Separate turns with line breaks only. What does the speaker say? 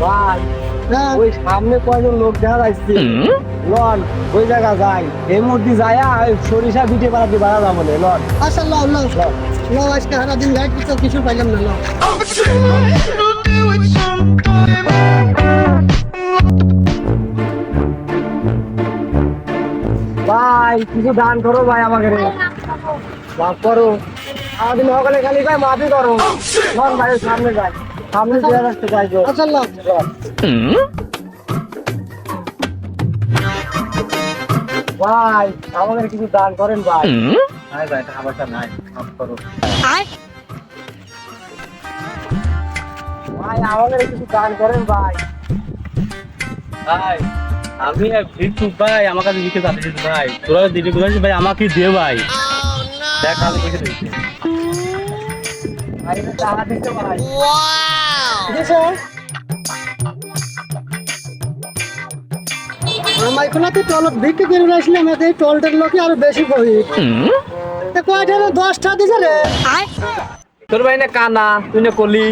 ভাই
হ্যাঁ
ওই সামনে কয়জন লোক দেখা যাচ্ছে লন ওই জায়গা যাই এই মুহূর্তে যায় সরিষা পিঠে পাড়াতে বাড়া যাবো না লন
আচ্ছা লও লও লও আজকে সারাদিন লাইট দিচ্ছ কিছু পাইলাম না লও
ভাই কিছু দান করো ভাই আমাকে রে মাফ করো সারাদিন সকালে খালি ভাই মাফি করো লন ভাই সামনে যাই সামনে দিয়ে রাখতে যাই গো
আচ্ছা লও
ভাই আমাদের কিছু দান করেন ভাই নাই ভাই টাকা পয়সা নাই মাফ করো ভাই আমাদের কিছু দান করেন ভাই
ভাই আমি এক ভিক্ষুক ভাই আমার কাছে ভিক্ষে চাচ্ছিস ভাই তোরা দিদি বুঝাচ্ছিস ভাই আমাকে দে ভাই দেখ আমি দেখে দিচ্ছি
ভাই এটা টাকা দিতে ভাই
আমার এখানে তো টল বিক্রি করে আসলাম এই টলটার লোকে আরো বেশি কই কয়টা 10টা দিছে রে
তোর ভাই না কানা তুই না কলি